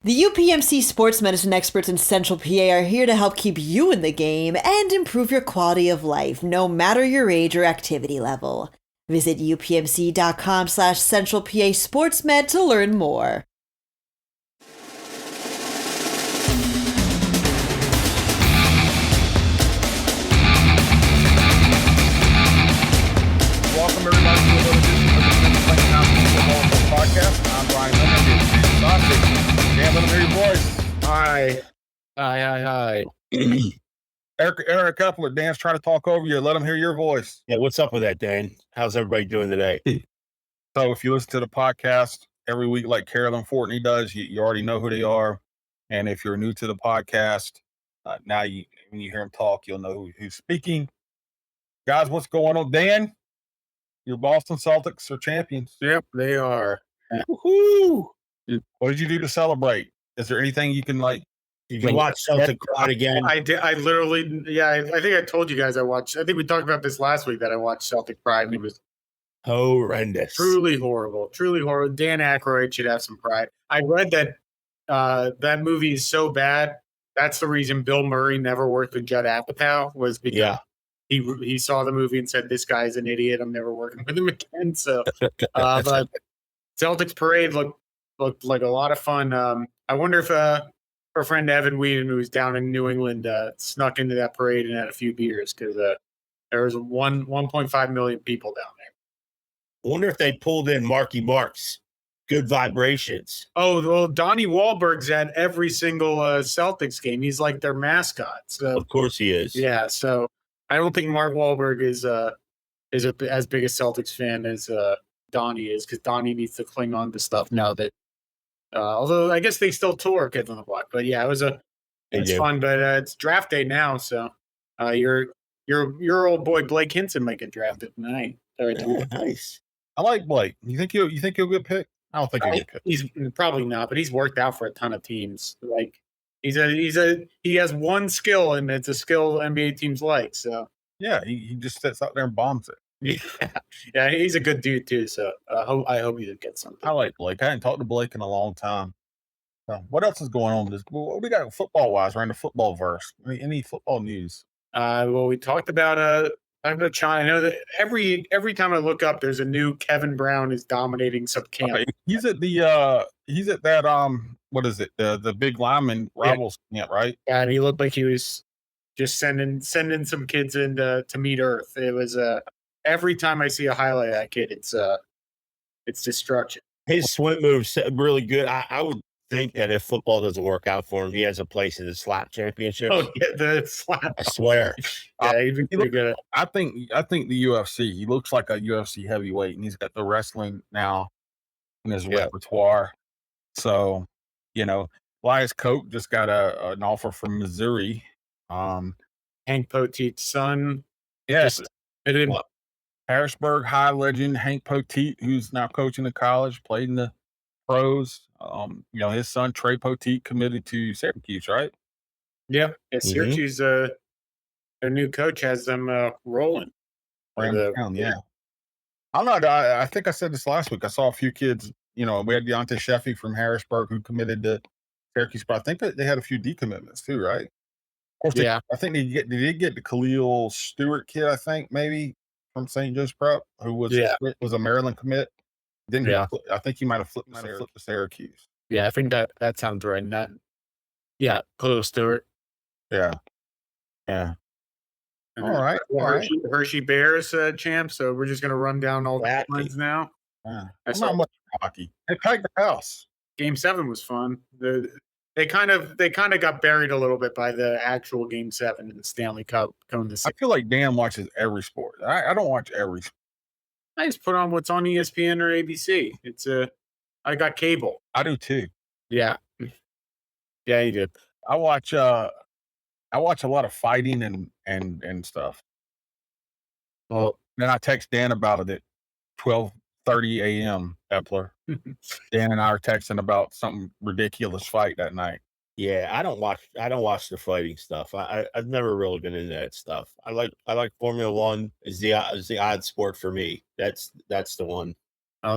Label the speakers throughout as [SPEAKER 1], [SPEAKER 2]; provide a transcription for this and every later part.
[SPEAKER 1] The UPMC sports medicine experts in Central PA are here to help keep you in the game and improve your quality of life, no matter your age or activity level. Visit upmc.com/Central PA SportsMed to learn more.
[SPEAKER 2] Welcome everybody to another edition of the Football Podcast. I'm Brian Linder, Dan Sostek. Dan, let them hear your voice.
[SPEAKER 3] Hi.
[SPEAKER 2] Eric Epler, Dan's trying to talk over you. Let them hear your voice.
[SPEAKER 3] Yeah, what's up with that, Dan? How's everybody doing today?
[SPEAKER 2] So if you listen to the podcast every week like Carolyn Fortney does, you already know who they are. And if you're new to the podcast, now when you hear them talk, you'll know who's speaking. Guys, what's going on? Dan, your Boston Celtics are champions.
[SPEAKER 3] Yep, they are.
[SPEAKER 2] Woo-hoo! What did you do to celebrate? Is there anything you can like?
[SPEAKER 3] Did you watch Celtic crowd again?
[SPEAKER 4] I did. I literally, I think I told you guys I watched. I think we talked about this last week that I watched Celtic Pride, and it was
[SPEAKER 3] horrendous,
[SPEAKER 4] truly horrible. Dan Aykroyd should have some pride. I read that that movie is so bad. That's the reason Bill Murray never worked with Judd Apatow, was because he saw the movie and said, "This guy's an idiot. I'm never working with him again." So, but Celtics Parade looked like a lot of fun. I wonder if our friend Evan Whedon, who's down in New England, snuck into that parade and had a few beers, because there was 1.5 million people down there.
[SPEAKER 3] I wonder if they pulled in Marky Mark's Good Vibrations.
[SPEAKER 4] Oh, well, Donnie Wahlberg's at every single Celtics game. He's like their mascot. So
[SPEAKER 3] Of course he is.
[SPEAKER 4] yeah, so I don't think Mark Wahlberg is as big a Celtics fan as Donnie is, because Donnie needs to cling on to stuff now that. Although I guess they still tour Kids on the Block, but yeah, it's fun. But it's draft day now, so your old boy Blake Hinson might get drafted tonight.
[SPEAKER 3] Nice.
[SPEAKER 2] I like Blake. You think he'll get picked? I don't think he'll get picked.
[SPEAKER 4] He's probably not, but he's worked out for a ton of teams. Like he has one skill, and it's a skill NBA teams like. So
[SPEAKER 2] yeah, he just sits out there and bombs it.
[SPEAKER 4] Yeah, he's a good dude too. So I hope he gets something.
[SPEAKER 2] I like Blake. I hadn't talked to Blake in a long time. So what else is going on? What we got football wise? We're in the football verse. Any football news?
[SPEAKER 4] Well, we talked about China. I know that every time I look up, there's a new Kevin Brown is dominating some camp.
[SPEAKER 2] Okay. He's at that what is it? The big lineman rivals camp, right?
[SPEAKER 4] Yeah, and he looked like he was just sending some kids in to meet Earth. It was every time I see a highlight of that kid, it's destruction.
[SPEAKER 3] His swim move's really good. I would think that if football doesn't work out for him, he has a place in the slap championship.
[SPEAKER 4] Oh yeah, the slap.
[SPEAKER 3] I swear.
[SPEAKER 4] Yeah, he'd be pretty good at it.
[SPEAKER 2] I think the UFC. He looks like a UFC heavyweight, and he's got the wrestling now in his repertoire. So, Elias Koch just got an offer from Missouri.
[SPEAKER 4] Hank Poteet's son.
[SPEAKER 2] Yes. Harrisburg High legend Hank Poteet, who's now coaching in college, played in the pros. His son Trey Poteet committed to Syracuse, right?
[SPEAKER 4] Yeah. Syracuse, their new coach has them rolling.
[SPEAKER 2] Down, yeah. I'm not. I think I said this last week. I saw a few kids. We had Deontay Sheffy from Harrisburg who committed to Syracuse, but I think that they had a few decommitments too, right? Of course, I think they did get the Khalil Stewart kid. I think maybe from St. Joe's Prep, who was a Maryland commit. I think he might have flipped to Syracuse.
[SPEAKER 4] Yeah, I think that sounds right. Khalil Stewart.
[SPEAKER 2] Yeah. All right.
[SPEAKER 4] Hershey Bears champ. So we're just gonna run down all the ones now.
[SPEAKER 2] That's not much hockey. They packed the house.
[SPEAKER 4] Game 7 was fun. They kind of got buried a little bit by the actual Game 7 in the Stanley Cup.
[SPEAKER 2] I feel like Dan watches every sport. I don't watch every sport.
[SPEAKER 4] I just put on what's on ESPN or ABC. I got cable.
[SPEAKER 2] I do too.
[SPEAKER 4] Yeah, you did.
[SPEAKER 2] I watch a lot of fighting and stuff. Well, then I text Dan about it at 12:30 a.m. Epler. Dan and I are texting about some ridiculous fight that night.
[SPEAKER 3] Yeah, I don't watch the fighting stuff. I've never really been into that stuff. I like Formula One is the odd sport for me. That's the one.
[SPEAKER 4] Oh,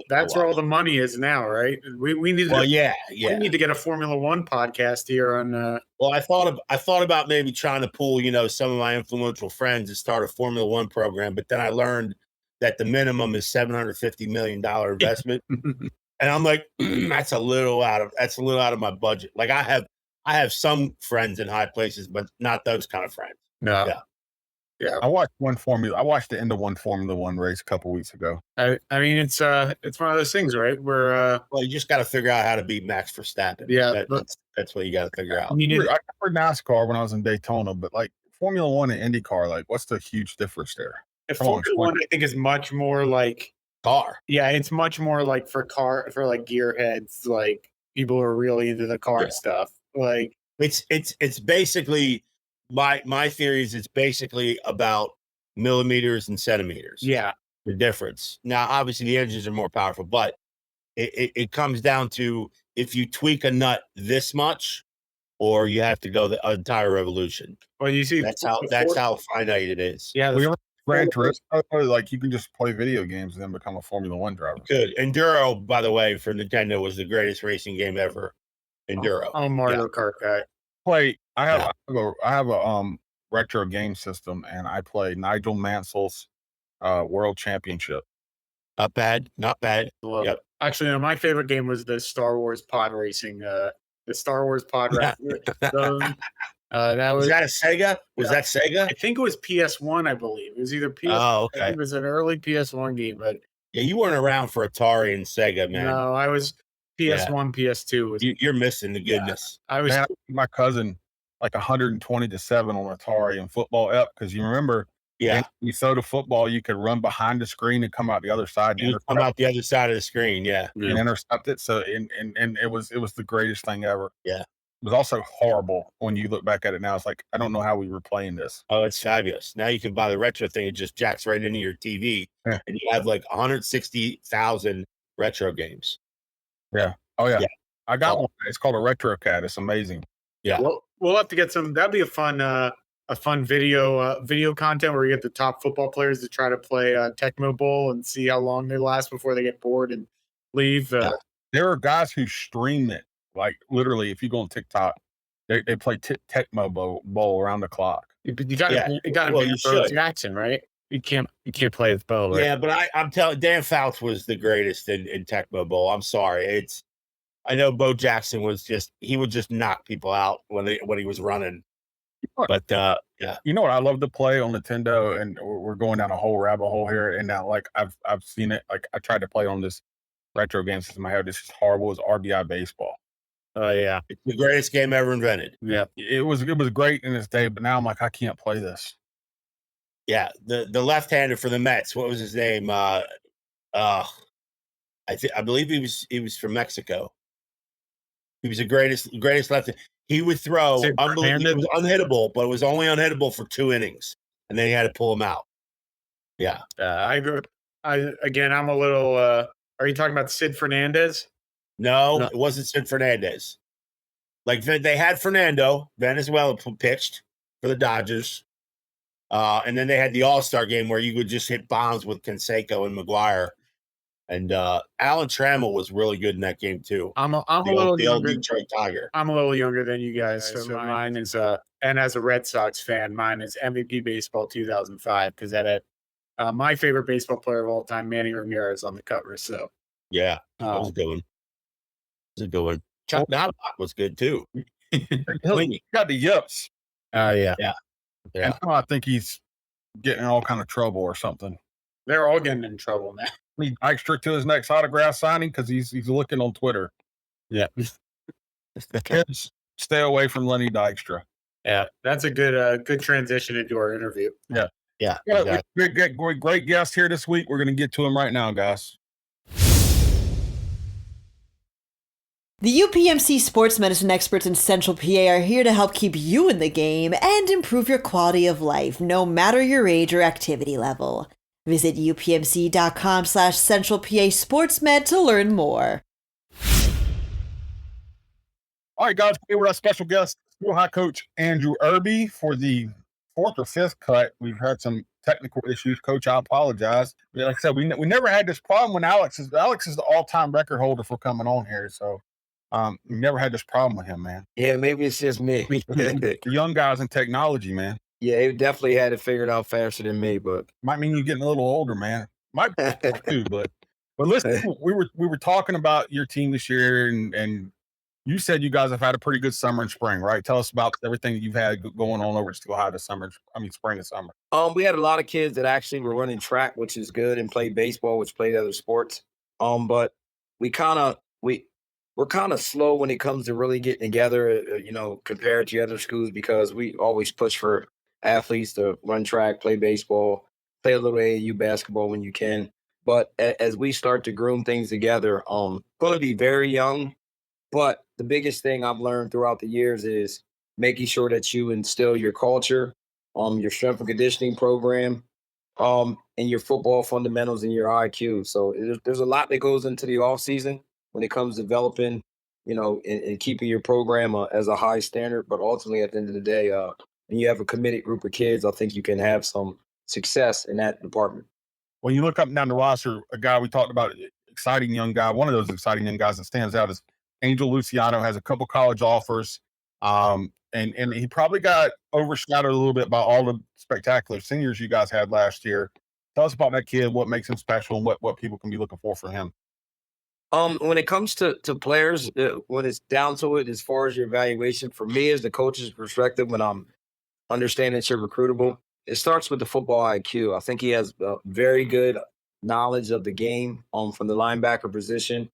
[SPEAKER 4] that's where all the money is now, right? We need to, we need to get a Formula One podcast here on.
[SPEAKER 3] Well, I thought about maybe trying to pull, some of my influential friends and start a Formula One program, but then I learned that the minimum is $750 million investment, and I'm like, that's a little out of my budget. Like I have some friends in high places, but not those kind of friends.
[SPEAKER 4] No.
[SPEAKER 3] Yeah.
[SPEAKER 2] I watched the end of one Formula One race a couple weeks ago.
[SPEAKER 4] I mean, it's one of those things, right? Where
[SPEAKER 3] Well, you just got to figure out how to beat Max Verstappen.
[SPEAKER 4] Yeah,
[SPEAKER 3] that's what you got to figure out.
[SPEAKER 2] I covered NASCAR when I was in Daytona, but like Formula One and IndyCar, like what's the huge difference there?
[SPEAKER 4] Formula One, I think, is much more like
[SPEAKER 3] car.
[SPEAKER 4] Yeah, it's much more like for like gearheads, like people who are really into the car stuff. Like
[SPEAKER 3] it's basically my theory is it's basically about millimeters and centimeters.
[SPEAKER 4] Yeah.
[SPEAKER 3] The difference. Now, obviously the engines are more powerful, but it comes down to if you tweak a nut this much, or you have to go the entire revolution.
[SPEAKER 4] Well, you see,
[SPEAKER 3] that's how finite it is.
[SPEAKER 4] Yeah.
[SPEAKER 2] We were Gran Turismo, like you can just play video games and then become a Formula One driver.
[SPEAKER 3] Good. Enduro, by the way, for Nintendo was the greatest racing game ever. Enduro.
[SPEAKER 4] I'm a Mario Kart guy.
[SPEAKER 2] I have a retro game system, and I play Nigel Mansell's World Championship.
[SPEAKER 3] Not bad. Yep.
[SPEAKER 4] Actually, my favorite game was the Star Wars pod racing. The Star Wars pod racing.
[SPEAKER 3] Was that a Sega? Was that Sega?
[SPEAKER 4] I think it was PS1. I believe it was either PS.
[SPEAKER 3] Oh, okay.
[SPEAKER 4] It was an early PS1 game, but
[SPEAKER 3] yeah, you weren't around for Atari and Sega, man.
[SPEAKER 4] No, I was PS1, PS2.
[SPEAKER 3] You're missing the goodness.
[SPEAKER 4] I was
[SPEAKER 2] my cousin like 120-7 on Atari and football up because you remember.
[SPEAKER 3] Yeah,
[SPEAKER 2] you throw the football, you could run behind the screen and come out the other side.
[SPEAKER 3] You come out the other side of the screen, and
[SPEAKER 2] intercept it. So and it was the greatest thing ever.
[SPEAKER 3] Yeah,
[SPEAKER 2] it was also horrible when you look back at it now. It's like I don't know how we were playing this.
[SPEAKER 3] Oh, it's fabulous. Now you can buy the retro thing; it just jacks right into your TV, and you have like 160,000 retro games.
[SPEAKER 2] Yeah. Oh yeah. I got one. It's called a Retro Cat. It's amazing.
[SPEAKER 3] Yeah.
[SPEAKER 4] We'll have to get some. That'd be a fun video content where you get the top football players to try to play Tecmo Bowl and see how long they last before they get bored and leave.
[SPEAKER 2] There are guys who stream it. Like literally, if you go on TikTok, they play Tecmo Bowl around the clock.
[SPEAKER 4] You got to be Jackson, right? You can't play with Bo. Right?
[SPEAKER 3] Yeah, but I'm telling Dan Fouts was the greatest in Tecmo Bowl. I'm sorry, I know Bo Jackson he would just knock people out when he was running. But
[SPEAKER 2] you know what I love to play on Nintendo, and we're going down a whole rabbit hole here. And now, like I've seen it. Like I tried to play on this retro game system I have. This is horrible. It's RBI baseball.
[SPEAKER 3] Oh yeah, it's the greatest game ever invented.
[SPEAKER 2] Yeah, it was great in its day, but now I'm like I can't play this.
[SPEAKER 3] Yeah, the left-hander for the Mets. What was his name? I believe he was from Mexico. He was the greatest left. He would throw unbelievable. It was unhittable, but it was only unhittable for 2 innings, and then he had to pull him out. Yeah,
[SPEAKER 4] I'm a little. Are you talking about Sid Fernandez?
[SPEAKER 3] No, it wasn't Sid Fernandez. Like they had Fernando Venezuela pitched for the Dodgers, and then they had the All-Star game where you would just hit bombs with Canseco and McGuire. And Alan Trammell was really good in that game too.
[SPEAKER 4] I'm a little younger.
[SPEAKER 3] Detroit Tiger.
[SPEAKER 4] I'm a little younger than you guys. So mine is and as a Red Sox fan, mine is MVP Baseball 2005 because that had my favorite baseball player of all time, Manny Ramirez, on the cover. So
[SPEAKER 3] yeah, that was a good one. It was a good one. Chuck Knobloch was good too.
[SPEAKER 2] He got the yips.
[SPEAKER 3] Yeah.
[SPEAKER 2] And I think he's getting in all kind of trouble or something.
[SPEAKER 4] They're all getting in trouble now.
[SPEAKER 2] Need Dykstra to his next autograph signing because he's looking on Twitter.
[SPEAKER 3] Yeah.
[SPEAKER 2] Kids, stay away from Lenny Dykstra.
[SPEAKER 4] Yeah, that's a good transition into our interview.
[SPEAKER 2] Yeah.
[SPEAKER 3] Exactly.
[SPEAKER 2] Great guest here this week. We're going to get to him right now, guys.
[SPEAKER 1] The UPMC sports medicine experts in Central PA are here to help keep you in the game and improve your quality of life, no matter your age or activity level. Visit upmc.com/Central PA SportsMed to learn more.
[SPEAKER 2] All right, guys, we're our special guest, Steel-High Coach Andrew Erby for the fourth or fifth cut. We've had some technical issues. Coach, I apologize. Like I said, we never had this problem when Alex is the all-time record holder for coming on here. So we never had this problem with him, man.
[SPEAKER 5] Yeah, maybe it's just me.
[SPEAKER 2] The young guys in technology, man.
[SPEAKER 5] Yeah, he definitely had it figured out faster than me, but
[SPEAKER 2] might mean you're getting a little older, man. Might be too, but listen, we were talking about your team this year, and you said you guys have had a pretty good summer and spring, right? Tell us about everything that you've had going on over at Steel-High this summer. Spring and summer.
[SPEAKER 5] We had a lot of kids that actually were running track, which is good, and played baseball, which played other sports. But we're kind of slow when it comes to really getting together, compared to other schools, because we always push for athletes to run track, play baseball, play a little AAU basketball when you can. But as we start to groom things together, going to be very young. But the biggest thing I've learned throughout the years is making sure that you instill your culture, your strength and conditioning program, and your football fundamentals and your IQ. So there's a lot that goes into the off season when it comes to developing, and keeping your program as a high standard. But ultimately, at the end of the day, when you have a committed group of kids, I think you can have some success in that department.
[SPEAKER 2] When you look up and down the roster, a guy we talked about, exciting young guy, one of those exciting young guys that stands out is Angel Luciano. Has a couple college offers, and he probably got overshadowed a little bit by all the spectacular seniors you guys had last year. Tell us about that kid, what makes him special, and what people can be looking for him.
[SPEAKER 5] When it comes to players, when it's down to it, as far as your evaluation, for me as the coach's perspective, when I'm understanding that you're recruitable, it starts with the football IQ. I think he has very good knowledge of the game from the linebacker position.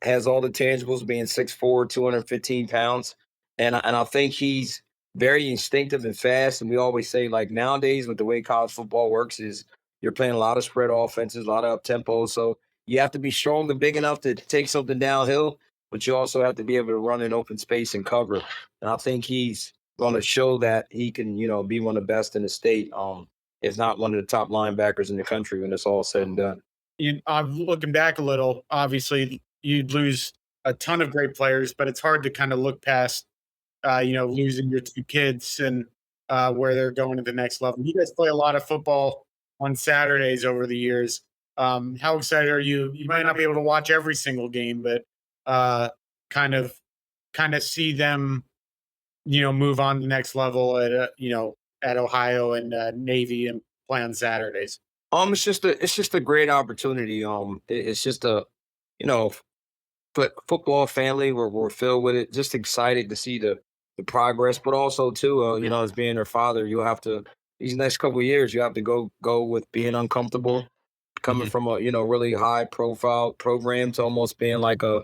[SPEAKER 5] Has all the tangibles, being 6'4", 215 pounds. And I think he's very instinctive and fast. And we always say, like, nowadays with the way college football works is you're playing a lot of spread offenses, a lot of up tempo. So you have to be strong and big enough to take something downhill, but you also have to be able to run in open space and cover. And I think he's going to show that he can, be one of the best in the state, if not one of the top linebackers in the country when it's all said and done.
[SPEAKER 4] I'm looking back a little. Obviously, you'd lose a ton of great players, but it's hard to kind of look past, losing your two kids and where they're going to the next level. You guys play a lot of football on Saturdays over the years. How excited are you? You might not be able to watch every single game, but kind of see them, move on to the next level at Ohio and Navy and play on Saturdays.
[SPEAKER 5] It's just a great opportunity. It's just a, football family. We're filled with it. Just excited to see the progress, but also too, as being their father, you have to, these next couple of years, you have to go with being uncomfortable, coming from a, really high profile program to almost being like a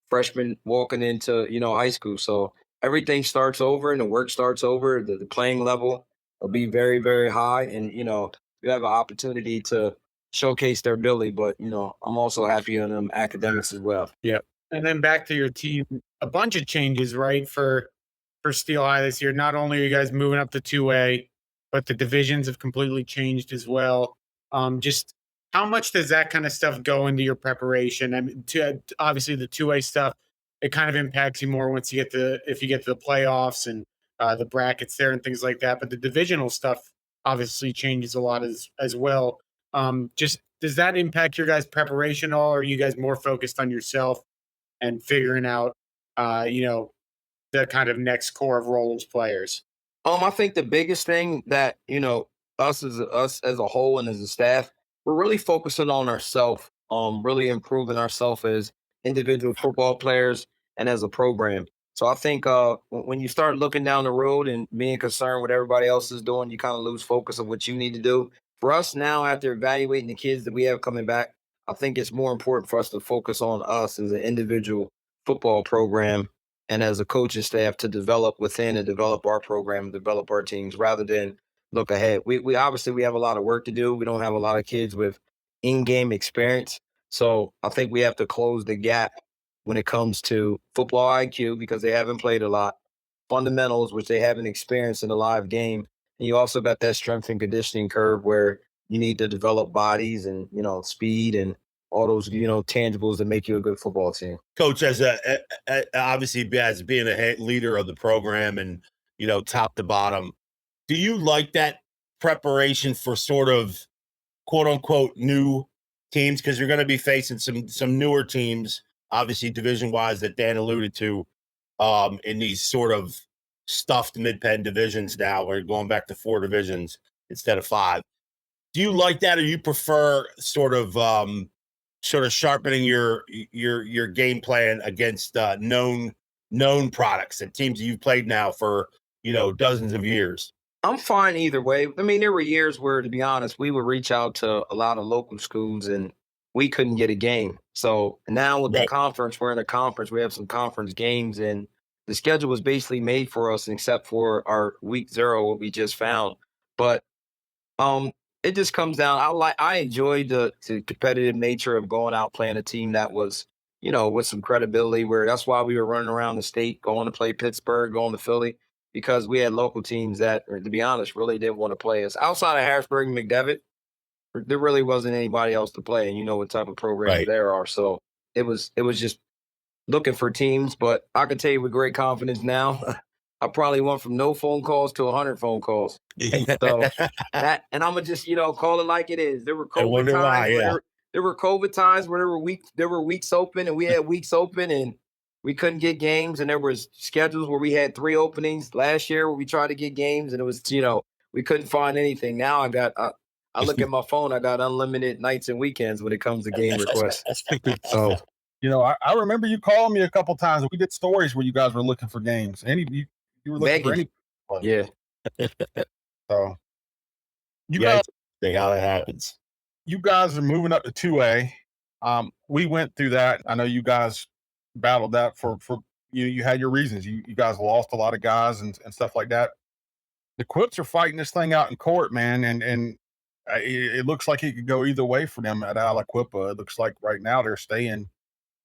[SPEAKER 5] freshman walking into, high school. So everything starts over and the work starts over. The playing level will be very, very high. And, you have an opportunity to showcase their ability, but, I'm also happy on them academics as well.
[SPEAKER 4] Yeah. And then back to your team, a bunch of changes, right? For Steel-High this year. Not only are you guys moving up to 2A, but the divisions have completely changed as well. Just how much does that kind of stuff go into your preparation? I mean, obviously the 2A stuff, it kind of impacts you more once you get if you get to the playoffs and the brackets there and things like that. But the divisional stuff obviously changes a lot as well. Just does that impact your guys' preparation at all? Or are you guys more focused on yourself and figuring out, the kind of next core of role as players?
[SPEAKER 5] I think the biggest thing that, us as a whole and as a staff, we're really focusing on ourselves, really improving ourselves as individual football players and as a program. So I think when you start looking down the road and being concerned what everybody else is doing, you kind of lose focus of what you need to do. For us now, after evaluating the kids that we have coming back, I think it's more important for us to focus on us as an individual football program and as a coaching staff to develop within and develop our program, develop our teams rather than look ahead. We obviously we have a lot of work to do. We don't have a lot of kids with in-game experience. So I think we have to close the gap when it comes to football IQ because they haven't played a lot, fundamentals, which they haven't experienced in a live game. And you also got that strength and conditioning curve where you need to develop bodies and, speed and all those, tangibles that make you a good football team.
[SPEAKER 3] Coach, obviously as being a head leader of the program and, top to bottom, Do you like that preparation for sort of quote unquote new teams? Because you're going to be facing some newer teams, obviously division wise, that Dan alluded to, in these sort of stuffed mid-pen divisions now. We're going back to 4 divisions instead of 5. Do you like that, or you prefer sort of sharpening your game plan against known products and teams that you've played now for dozens of years?
[SPEAKER 5] I'm fine either way. I mean, there were years where, to be honest, we would reach out to a lot of local schools and we couldn't get a game. So now with the
[SPEAKER 3] Right.
[SPEAKER 5] conference, we're in a conference, we have some conference games, and the schedule was basically made for us except for our week 0, what we just found. But it just comes down. I enjoyed the competitive nature of going out playing a team that was, with some credibility. Where that's why we were running around the state, going to play Pittsburgh, going to Philly, because we had local teams that, to be honest, really didn't want to play us. Outside of Harrisburg and McDevitt, there really wasn't anybody else to play, and you know what type of programs
[SPEAKER 3] Right.
[SPEAKER 5] there are. So it was just looking for teams. But I can tell you with great confidence now, I probably went from no phone calls to 100 phone calls. So that, and I'm gonna just call it like it is. There were
[SPEAKER 3] I
[SPEAKER 5] COVID
[SPEAKER 3] wonder
[SPEAKER 5] times
[SPEAKER 3] why,
[SPEAKER 5] where
[SPEAKER 3] yeah.
[SPEAKER 5] there were COVID times where there were weeks open, and we had weeks open, and we couldn't get games, and there was schedules where we had 3 openings last year where we tried to get games, and it was we couldn't find anything. Now I look at my phone, I got unlimited nights and weekends when it comes to game requests. So
[SPEAKER 2] I remember you calling me a couple times. We did stories where you guys were looking for games. You were looking for
[SPEAKER 5] begging,
[SPEAKER 2] any.
[SPEAKER 5] yeah.
[SPEAKER 2] So you
[SPEAKER 3] Yeah,
[SPEAKER 2] guys,
[SPEAKER 3] see how that happens.
[SPEAKER 2] you guys are moving up to 2A. We went through that. I know you guys battled that for you had your reasons. You guys lost a lot of guys and stuff like that. The Quips are fighting this thing out in court, man, and it looks like it could go either way for them at Aliquippa. It looks like right now they're staying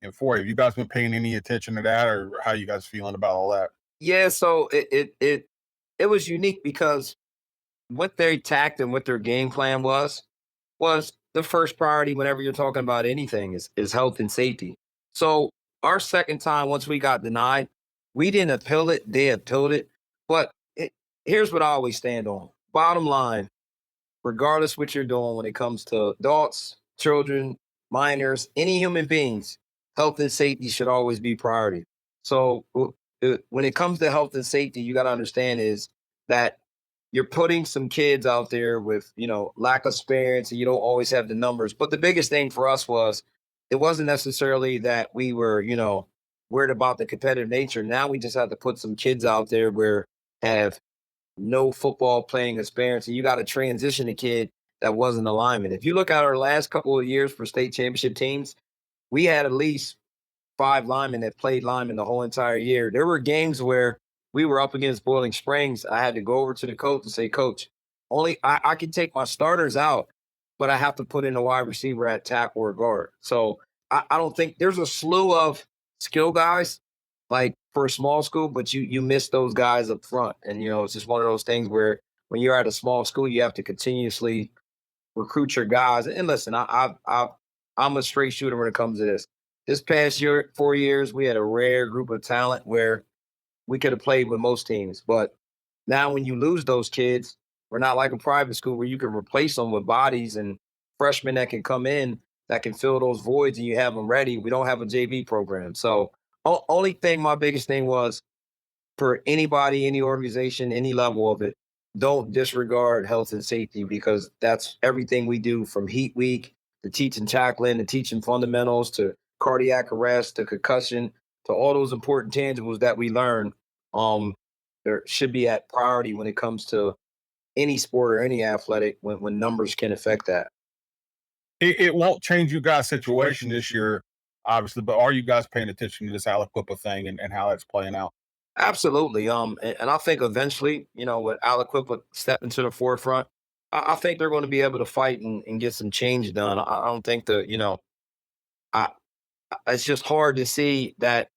[SPEAKER 2] in 4A. Have you guys been paying any attention to that, or how you guys feeling about all that?
[SPEAKER 5] Yeah, so it was unique because what they tacked and what their game plan was the first priority whenever you're talking about anything is health and safety. So our second time, once we got denied, we didn't appeal it, they appealed it. But here's what I always stand on. Bottom line, regardless what you're doing when it comes to adults, children, minors, any human beings, health and safety should always be priority. So when it comes to health and safety, you got to understand is that you're putting some kids out there with, lack of experience, and you don't always have the numbers. But the biggest thing for us was it wasn't necessarily that we were, worried about the competitive nature. Now we just have to put some kids out there where have no football playing experience, and you got to transition a kid that wasn't a lineman. If you look at our last couple of years for state championship teams, we had at least 5 linemen that played linemen the whole entire year. There were games where we were up against Boiling Springs. I had to go over to the coach and say, Coach, only I can take my starters out, but I have to put in a wide receiver at tackle or guard. So I don't think there's a slew of skill guys like for a small school, but you miss those guys up front. And it's just one of those things where when you're at a small school, you have to continuously recruit your guys. And listen, I'm a straight shooter when it comes to this. This past year, 4 years, we had a rare group of talent where we could have played with most teams. But now when you lose those kids, we're not like a private school where you can replace them with bodies and freshmen that can come in that can fill those voids and you have them ready. We don't have a JV program. So only thing, my biggest thing was for anybody, any organization, any level of it, don't disregard health and safety because that's everything we do from Heat Week to teaching tackling to teaching fundamentals to cardiac arrest to concussion to all those important tangibles that we learn. There should be at priority when it comes to any sport or any athletic when numbers can affect that.
[SPEAKER 2] It won't change you guys' situation this year, obviously, but are you guys paying attention to this Aliquippa thing and how that's playing out?
[SPEAKER 5] Absolutely. And I think eventually, with Aliquippa stepping to the forefront, I think they're going to be able to fight and get some change done. I don't think that, I it's just hard to see that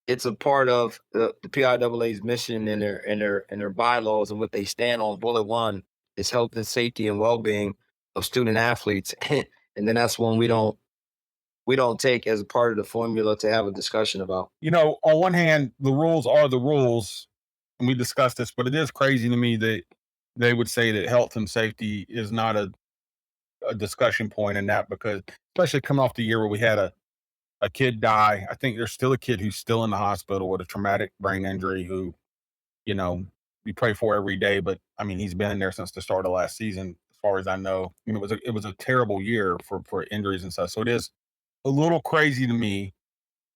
[SPEAKER 5] it's a part of the PIAA's mission and their bylaws and what they stand on. Bullet one is health and safety and well being of student athletes, and then that's one we don't take as a part of the formula to have a discussion about.
[SPEAKER 2] On one hand, the rules are the rules, and we discussed this, but it is crazy to me that they would say that health and safety is not a discussion point in that, because especially coming off the year where we had a kid die. I think there's still a kid who's still in the hospital with a traumatic brain injury who, you know, we pray for every day. But I mean, he's been in there since the start of last season, as far as I know. I mean, it was a terrible year for injuries and stuff. So it is a little crazy to me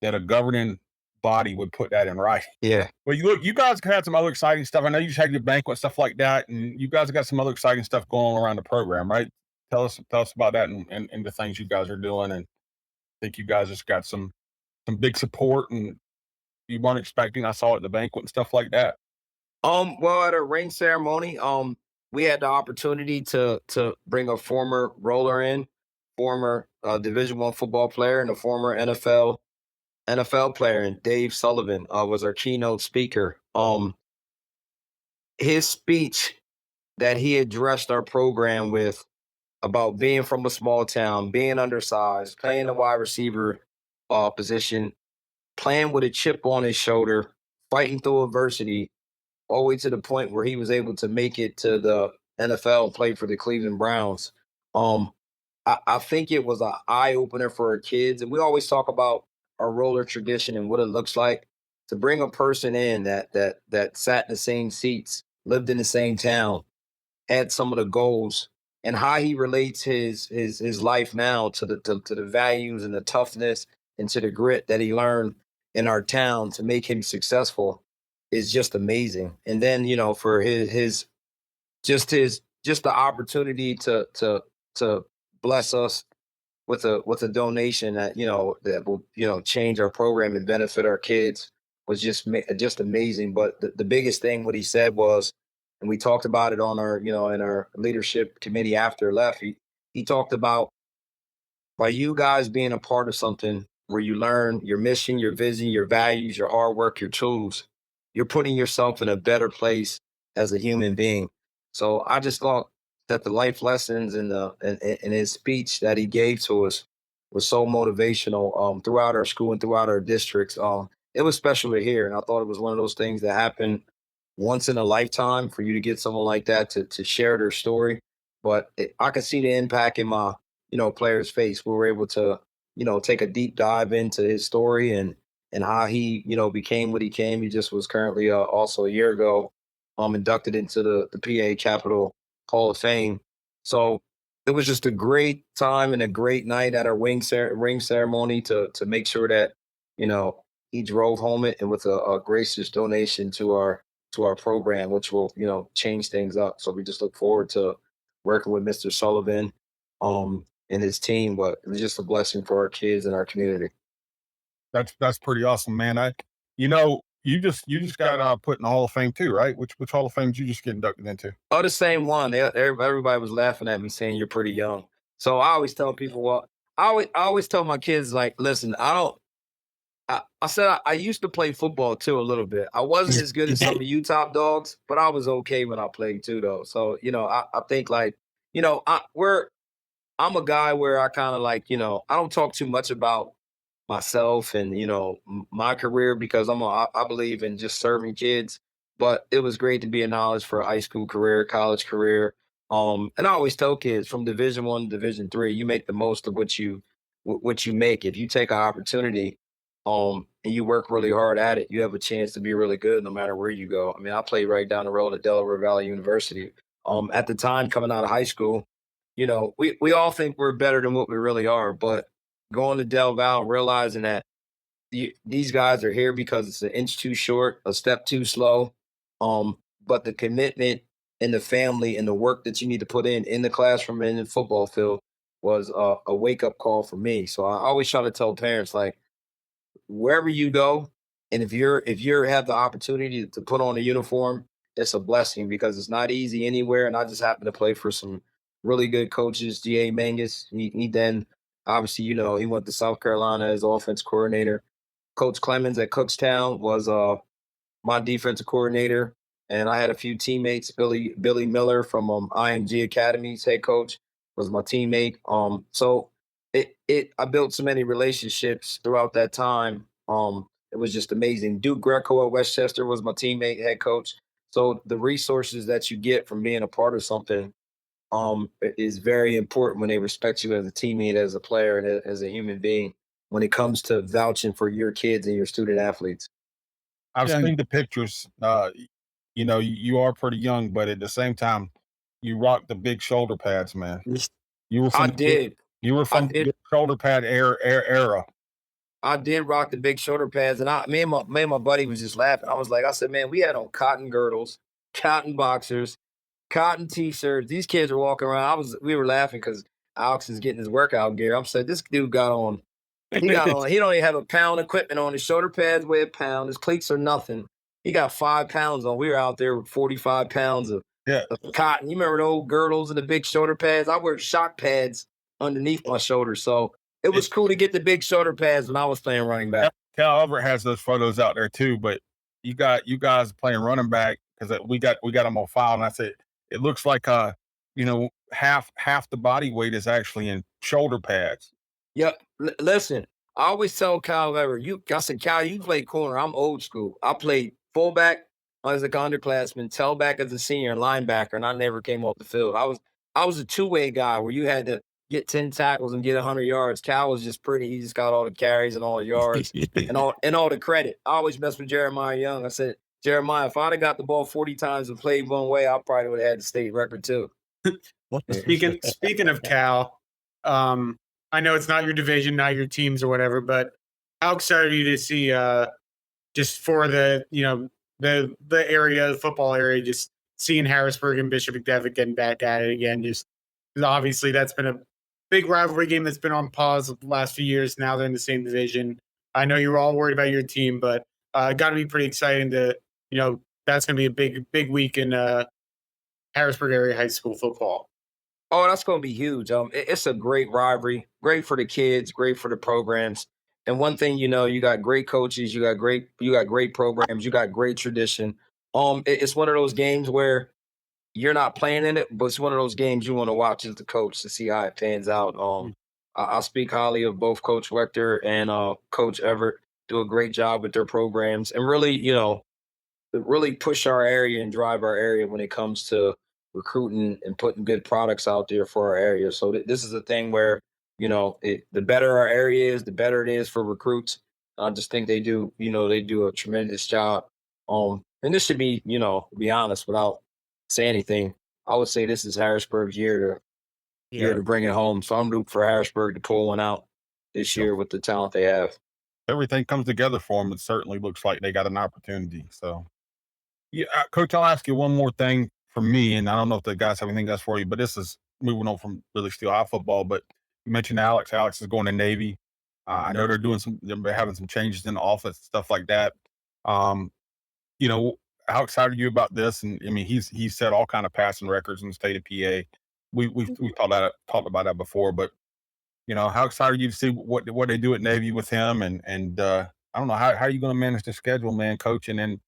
[SPEAKER 2] that a governing body would put that in writing.
[SPEAKER 5] Yeah.
[SPEAKER 2] But you look, you guys had some other exciting stuff. I know you just had your banquet, stuff like that, and you guys have got some other exciting stuff going on around the program, right? Tell us about that and the things you guys are doing. And I think you guys just got some big support, and you weren't expecting. I saw at the banquet and stuff like that.
[SPEAKER 5] Well, at a ring ceremony, we had the opportunity to bring a former roller in, former Division I football player, and a former NFL player, and Dave Sullivan was our keynote speaker. His speech that he addressed our program with about being from a small town, being undersized, playing the wide receiver position, playing with a chip on his shoulder, fighting through adversity, all the way to the point where he was able to make it to the NFL and play for the Cleveland Browns. Um, I think it was an eye opener for our kids, and we always talk about our roller tradition and what it looks like to bring a person in that sat in the same seats, lived in the same town, had some of the goals, and how he relates his life now to the values and the toughness and to the grit that he learned in our town to make him successful is just amazing. And then, for just the opportunity to bless us with a donation that will change our program and benefit our kids was just amazing. But the biggest thing what he said was, and we talked about it on our in our leadership committee after left, he talked about, by you guys being a part of something where you learn your mission, your vision, your values, your hard work, your tools, you're putting yourself in a better place as a human being. So I just thought that the life lessons and in his speech that he gave to us was so motivational throughout our school and throughout our districts. It was special to hear, and I thought it was one of those things that happened once in a lifetime for you to get someone like that to share their story. But I could see the impact in my player's face. We were able to take a deep dive into his story and how he became what he came. He just was currently also a year ago inducted into the PA Capital Hall of Fame. So it was just a great time and a great night at our ring ceremony to make sure that he drove home it and with a gracious donation to our program, which will change things up. So we just look forward to working with Mr. Sullivan and his team. But it was just a blessing for our kids and our community.
[SPEAKER 2] That's pretty awesome, man. You just got put in the Hall of Fame too, right? Which Hall of Fame did you just get inducted into?
[SPEAKER 5] Oh, the same one. Everybody was laughing at me saying you're pretty young. So I always tell people, I always tell my kids, like, listen, I said I used to play football too a little bit. I wasn't as good as some of you top dogs, but I was okay when I played too, though. So I think, like, I'm a guy where I kind of like I don't talk too much about myself and my career, because I believe in just serving kids. But it was great to be acknowledged for a high school career, college career. And I always tell kids from Division I to Division III, you make the most of what you make. If you take an opportunity and you work really hard at it, you have a chance to be really good no matter where you go. I mean, I played right down the road at Delaware Valley University. At the time, coming out of high school, we all think we're better than what we really are, but going to Del Val, realizing that these guys are here because it's an inch too short, a step too slow. But the commitment and the family and the work that you need to put in the classroom and in the football field was a wake up call for me. So I always try to tell parents, like, wherever you go, and if you have the opportunity to put on a uniform, it's a blessing, because it's not easy anywhere. And I just happen to play for some really good coaches. G.A. Mangus, he then obviously he went to South Carolina as offense coordinator. Coach Clemens at Cookstown was my defensive coordinator, and I had a few teammates. Billy Miller from IMG Academy's head coach was my teammate. So I built so many relationships throughout that time. It was just amazing. Duke Greco at Westchester was my teammate, head coach. So the resources that you get from being a part of something is very important when they respect you as a teammate, as a player, and as a human being when it comes to vouching for your kids and your student athletes.
[SPEAKER 2] I've
[SPEAKER 4] Yeah.
[SPEAKER 2] seen the pictures. You know, you are pretty young, but at the same time, you rock the big shoulder pads, man. You were
[SPEAKER 5] I
[SPEAKER 2] from
[SPEAKER 5] did.
[SPEAKER 2] you were
[SPEAKER 5] I
[SPEAKER 2] from the
[SPEAKER 5] did.
[SPEAKER 2] big shoulder pad era.
[SPEAKER 5] I did rock the big shoulder pads, and me and my buddy was just laughing. I said, man, we had on cotton girdles, cotton boxers, cotton t-shirts. These kids were walking around. We were laughing because Alex is getting his workout gear. I'm saying this dude got on. He don't even have a pound equipment on. His shoulder pads weigh a pound. His cleats are nothing. He got 5 pounds on. We were out there with 45 pounds of
[SPEAKER 2] Yeah.
[SPEAKER 5] cotton. You remember the old girdles and the big shoulder pads? I wear shock pads underneath my shoulders. So it was cool to get the big shoulder pads when I was playing running back.
[SPEAKER 2] Cal Albert has those photos out there too, but you guys playing running back because we got them on file, and I said it looks like you know, half the body weight is actually in shoulder pads.
[SPEAKER 5] Yep. Listen, I always tell Kyle Weber, I said, Kyle, you play corner. I'm old school. I played fullback as a underclassman, tailback as a senior, and linebacker, and I never came off the field. I was a two-way guy where you had to get 10 tackles and get 100 yards. Cal was just pretty. He just got all the carries and all the yards and all the credit. I always messed with Jeremiah Young. I said, Jeremiah, if I'd have got the ball 40 times and played one way, I probably would have had the state record too.
[SPEAKER 4] Speaking of Cal, I know it's not your division, not your teams or whatever, but how excited are you to see just for the area, the football area, just seeing Harrisburg and Bishop McDevitt getting back at it again? Just obviously that's been a big rivalry game that's been on pause the last few years. Now they're in the same division. I know you were all worried about your team, but got to be pretty exciting to, that's going to be a big week in Harrisburg area high school football.
[SPEAKER 5] Oh, that's going to be huge. It's a great rivalry, great for the kids, great for the programs. And one thing, you got great coaches, you got great programs, you got great tradition. It's one of those games where you're not playing in it, but it's one of those games you want to watch as the coach to see how it pans out. I speak highly of both Coach Wechter and Coach Everett. Do a great job with their programs and really push our area and drive our area when it comes to recruiting and putting good products out there for our area. So this is a thing where, the better our area is, the better it is for recruits. I just think they do a tremendous job. And this should be, be honest, without saying anything, I would say this is Harrisburg's year to bring it home. So I'm rooting for Harrisburg to pull one out this year with the talent they have.
[SPEAKER 2] Everything comes together for them. It certainly looks like they got an opportunity. So, yeah, Coach, I'll ask you one more thing for me, and I don't know if the guys have anything else for you, but this is moving on from really Steel-High football. But you mentioned Alex. Alex is going to Navy. I know they're having some changes in the offense, stuff like that. How excited are you about this? And I mean, he's set all kind of passing records in the state of PA. We've talked about that before, but how excited are you to see what they do at Navy with him? And I don't know how are you going to manage the schedule, man, coaching and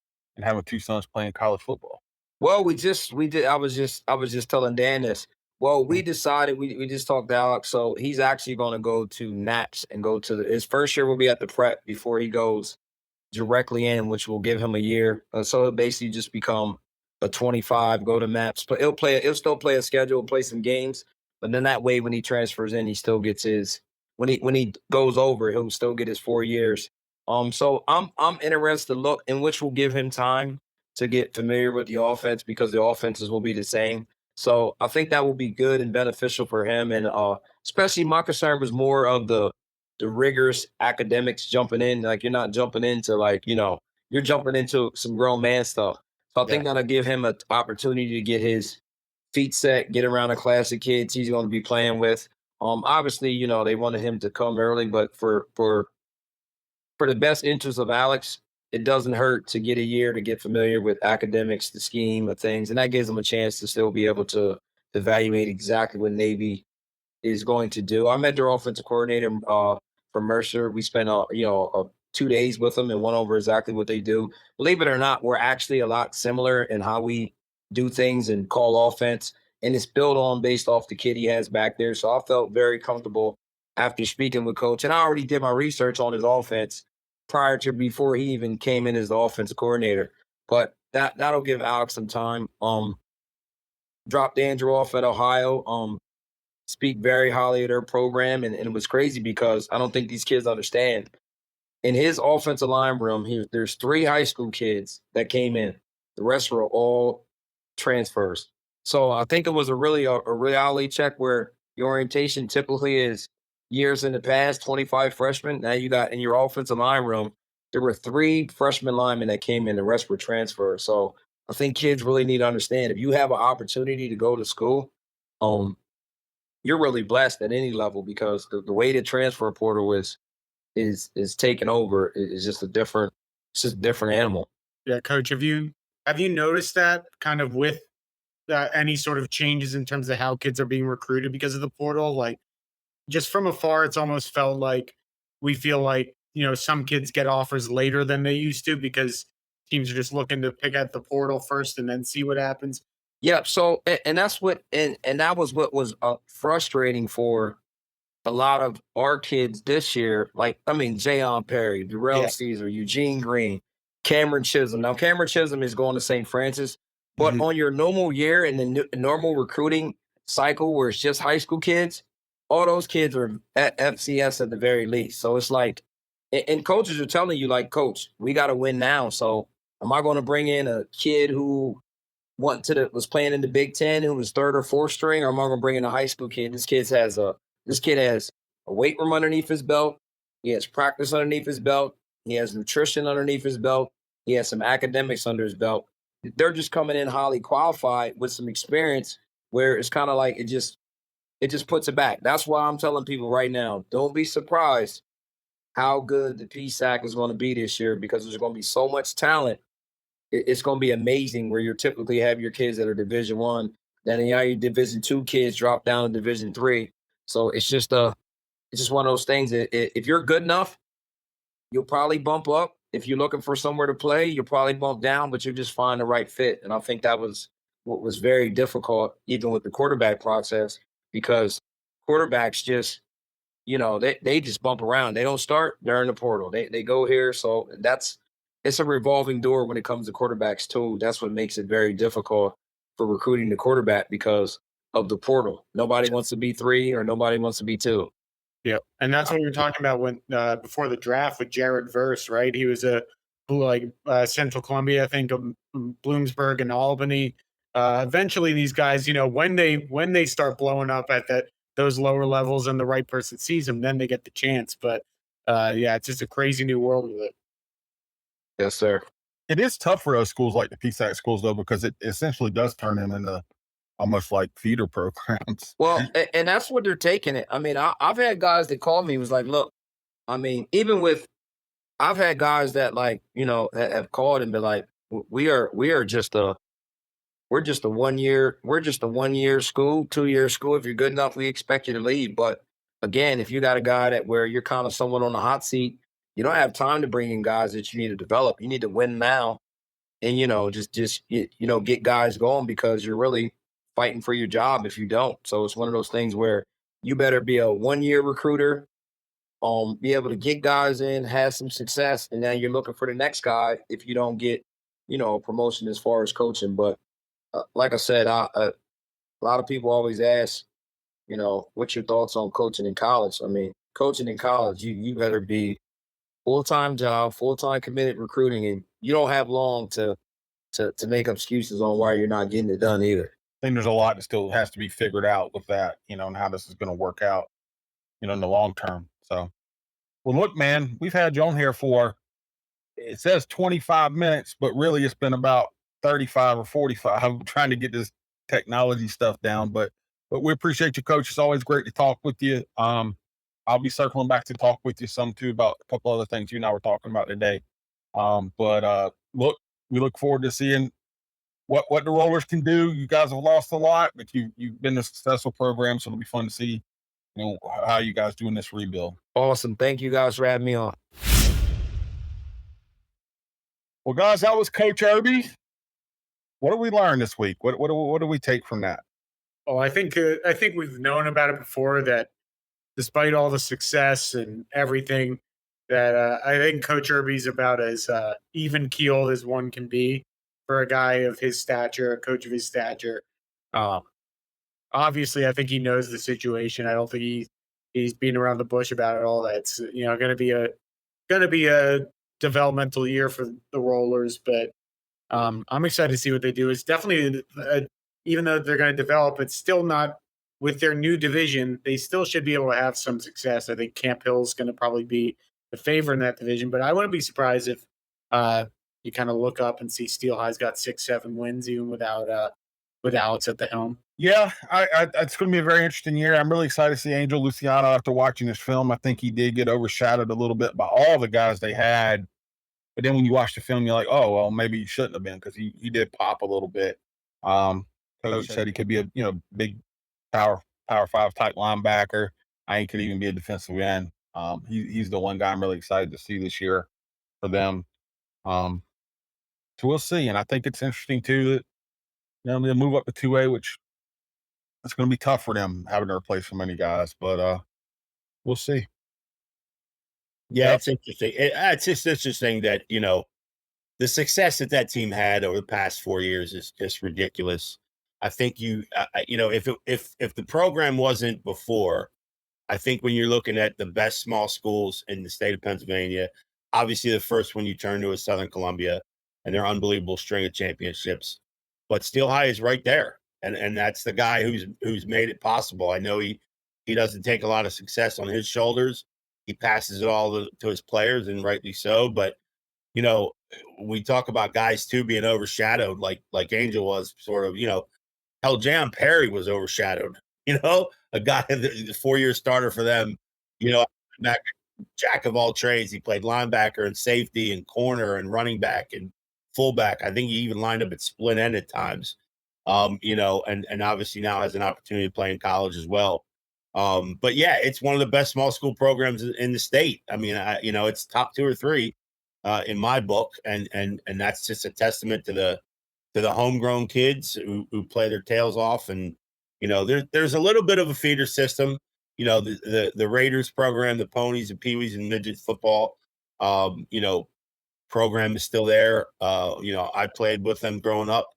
[SPEAKER 2] having two sons playing college football.
[SPEAKER 5] Well, we did. I was just telling Dan this. Well, we decided we just talked to Alex, so he's actually going to go to NAPS and go to his first year will be at the prep before he goes directly in, which will give him a year. So he'll basically just become a 25, go to MAPS, but he'll still play a schedule, play some games. But then that way, when he transfers in, he still gets when he goes over, he'll still get his 4 years. So I'm interested to look, and which will give him time to get familiar with the offense because the offenses will be the same. So I think that will be good and beneficial for him. And especially my concern was more of the rigorous academics jumping in. Like you're not jumping into you're jumping into some grown man stuff. So I think that'll give him an opportunity to get his feet set, get around a class of kids he's going to be playing with. Obviously, they wanted him to come early, but for the best interest of Alex, it doesn't hurt to get a year to get familiar with academics, the scheme of things, and that gives him a chance to still be able to evaluate exactly what Navy is going to do. I met their offensive coordinator from Mercer. We spent 2 days with them and went over exactly what they do. Believe it or not, we're actually a lot similar in how we do things and call offense, and it's built on based off the kid he has back there. So I felt very comfortable after speaking with Coach, and I already did my research on his offense before he even came in as the offensive coordinator. But that'll give Alex some time. Dropped Andrew off at Ohio. Speak very highly of their program, and it was crazy because I don't think these kids understand. In his offensive line room, there's 3 high school kids that came in. The rest were all transfers. So I think it was a reality check where your orientation typically is years in the past, 25 freshmen. Now you got in your offensive line room, there were 3 freshman linemen that came in, the rest were transfers. So I think kids really need to understand if you have an opportunity to go to school, you're really blessed at any level because the way the transfer portal is taken over is just it's just a different animal.
[SPEAKER 4] Yeah, Coach, have you noticed that kind of with any sort of changes in terms of how kids are being recruited because of the portal? Like, just from afar, it's almost felt like we feel like, some kids get offers later than they used to because teams are just looking to pick at the portal first and then see what happens.
[SPEAKER 5] Yeah. So, and that's what, and that was what was frustrating for a lot of our kids this year. Like, I mean, Jayon Perry, Darrell
[SPEAKER 4] Yeah.
[SPEAKER 5] Caesar, Eugene Green, Cameron Chisholm. Now, Cameron Chisholm is going to St. Francis, but on your normal year and the normal recruiting cycle where it's just high school kids, all those kids are at FCS at the very least. So it's like, and coaches are telling you, like, Coach, we got to win now. So am I going to bring in a kid who was playing in the Big Ten who was 3rd or 4th string, or am I going to bring in a high school kid? This kid has a weight room underneath his belt. He has practice underneath his belt. He has nutrition underneath his belt. He has some academics under his belt. They're just coming in highly qualified with some experience where it's kind of like it just puts it back. That's why I'm telling people right now, don't be surprised how good the PSAC is going to be this year because there's going to be so much talent. It's going to be amazing where you typically have your kids that are Division 1, then your Division 2 kids drop down to Division 3. So it's just one of those things that if you're good enough, you'll probably bump up. If you're looking for somewhere to play, you'll probably bump down, but you just find the right fit. And I think that was what was very difficult, even with the quarterback process, because quarterbacks just, they just bump around. They don't start, they're in the portal. They go here. So it's a revolving door when it comes to quarterbacks too. That's what makes it very difficult for recruiting the quarterback because of the portal. Nobody wants to be 3 or nobody wants to be 2.
[SPEAKER 4] Yeah, and that's what we were talking about when before the draft with Jared Verse, right? He was Central Columbia, I think, Bloomsburg and Albany. Eventually, these guys, when they start blowing up at those lower levels and the right person sees them, then they get the chance. But yeah, it's just a crazy new world with it.
[SPEAKER 5] Yes, sir.
[SPEAKER 2] It is tough for those schools like the PSAC schools, though, because it essentially does turn them into almost like feeder programs.
[SPEAKER 5] Well, and that's what they're taking it. I mean, I've had guys that called me, was like, look, I mean, I've had guys that have called and been like, we're just a 1 year, we're just a 1 year school, 2 year school. If you're good enough, we expect you to leave. But again, if you got a guy where you're kind of someone on the hot seat, you don't have time to bring in guys that you need to develop. You need to win now and, just get guys going because you're really fighting for your job if you don't. So it's one of those things where you better be a 1 year recruiter, be able to get guys in, have some success, and then you're looking for the next guy if you don't get, a promotion as far as coaching. But like I said, a lot of people always ask, what's your thoughts on coaching in college? I mean, coaching in college, you better be full-time job, full-time committed recruiting, and you don't have long to make excuses on why you're not getting it done either.
[SPEAKER 2] I think there's a lot that still has to be figured out with that, and how this is going to work out, in the long term. So, well, look, man, we've had you on here for, it says 25 minutes, but really it's been about 35 or 45. I'm trying to get this technology stuff down, but we appreciate you, Coach. It's always great to talk with you. I'll be circling back to talk with you some too about a couple other things you and I were talking about today. Look, we look forward to seeing what the Rollers can do. You guys have lost a lot, but you've been a successful program, so it'll be fun to see, how you guys doing this rebuild.
[SPEAKER 5] Awesome. Thank you guys for having me on.
[SPEAKER 2] Well, guys, that was Coach Erby. What did we learn this week? What do we take from that?
[SPEAKER 4] Oh, I think we've known about it before, that despite all the success and everything, that I think Coach Erby's about as even keeled as one can be for a guy of his stature, a coach of his stature. Obviously, I think he knows the situation. I don't think he's beating around the bush about it all. That's going to be a developmental year for the Rollers, but I'm excited to see what they do. It's definitely even though they're going to develop, it's still not with their new division. They still should be able to have some success. I think Camp Hill's going to probably be the favorite in that division, but I wouldn't be surprised if you kind of look up and see Steel-High's got 6-7 wins even without with Alex at the helm.
[SPEAKER 2] Yeah, it's going to be a very interesting year. I'm really excited to see Angel Luciano after watching this film. I think he did get overshadowed a little bit by all the guys they had. But then when you watch the film, you're like, oh, well, maybe he shouldn't have been because he did pop a little bit. Coach said he could be a big power 5 type linebacker. I think he could even be a defensive end. He's the one guy I'm really excited to see this year for them. So we'll see. And I think it's interesting too that they'll move up to 2A, which it's going to be tough for them having to replace so many guys. But we'll see.
[SPEAKER 3] Yeah, it's interesting. It's just interesting that the success that team had over the past 4 years is just ridiculous. I think if the program wasn't before, I think when you're looking at the best small schools in the state of Pennsylvania, obviously the first one you turn to is Southern Columbia and their unbelievable string of championships. But Steel-High is right there, and that's the guy who's made it possible. I know he doesn't take a lot of success on his shoulders. He passes it all to his players, and rightly so. But we talk about guys too being overshadowed, like Angel was sort of. Hell, Jam Perry was overshadowed. A guy, the 4-year starter for them. Jack of all trades. He played linebacker and safety and corner and running back and fullback. I think he even lined up at split end at times. And obviously now has an opportunity to play in college as well. But yeah, it's one of the best small school programs in the state. I mean, it's top 2 or 3 in my book, and that's just a testament to the homegrown kids who play their tails off. And there's a little bit of a feeder system. The Raiders program, the Ponies and Peewees and midget football, program is still there. I played with them growing up,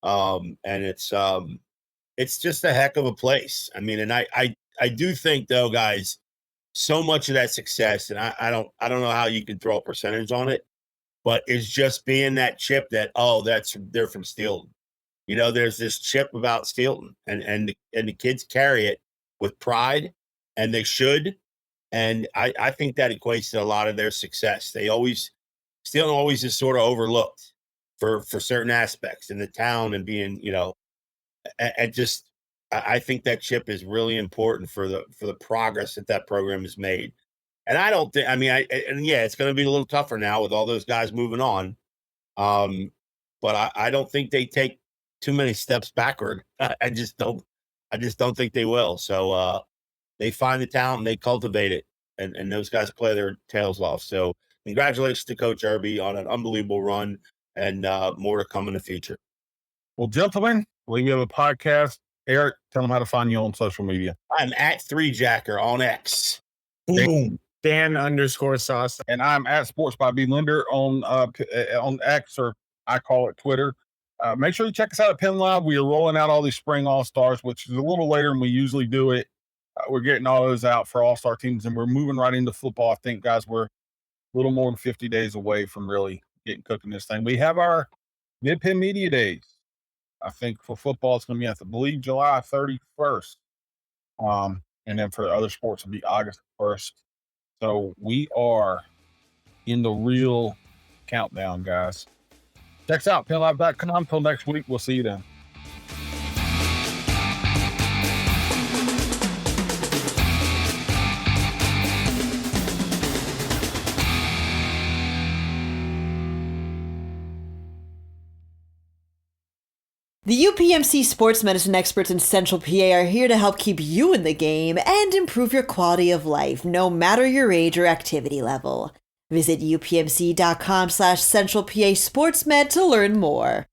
[SPEAKER 3] and it's just a heck of a place. I mean, and I do think though, guys, so much of that success, and I don't know how you can throw a percentage on it, but it's just being that chip that they're from Steelton. There's this chip about Steelton, and the kids carry it with pride, and they should. And I think that equates to a lot of their success. Steelton always is sort of overlooked for certain aspects in the town and being, and just. I think that chip is really important for the progress that program has made. And I don't think, it's going to be a little tougher now with all those guys moving on. But I don't think they take too many steps backward. I just don't think they will. So they find the talent and they cultivate it, and those guys play their tails off. So congratulations to Coach Erby on an unbelievable run, and more to come in the future.
[SPEAKER 2] Well, gentlemen, we have a podcast. Eric, tell them how to find you on social media.
[SPEAKER 3] I'm at 3Jacker on X. Boom.
[SPEAKER 4] Dan _Sostek.
[SPEAKER 2] And I'm at Sports by B Linder on X, or I call it Twitter. Make sure you check us out at PennLive. We are rolling out all these spring All-Stars, which is a little later than we usually do it. We're getting all those out for All-Star teams, and we're moving right into football. I think, guys, we're a little more than 50 days away from really getting cooking this thing. We have our Mid-Penn Media Days. I think for football, it's going to be, I believe, July 31st. And then for the other sports, it'll be August 1st. So we are in the real countdown, guys. Check us out, PennLive.com. Until next week, we'll see you then.
[SPEAKER 1] The UPMC sports medicine experts in Central PA are here to help keep you in the game and improve your quality of life, no matter your age or activity level. Visit upmc.com/Central PA SportsMed to learn more.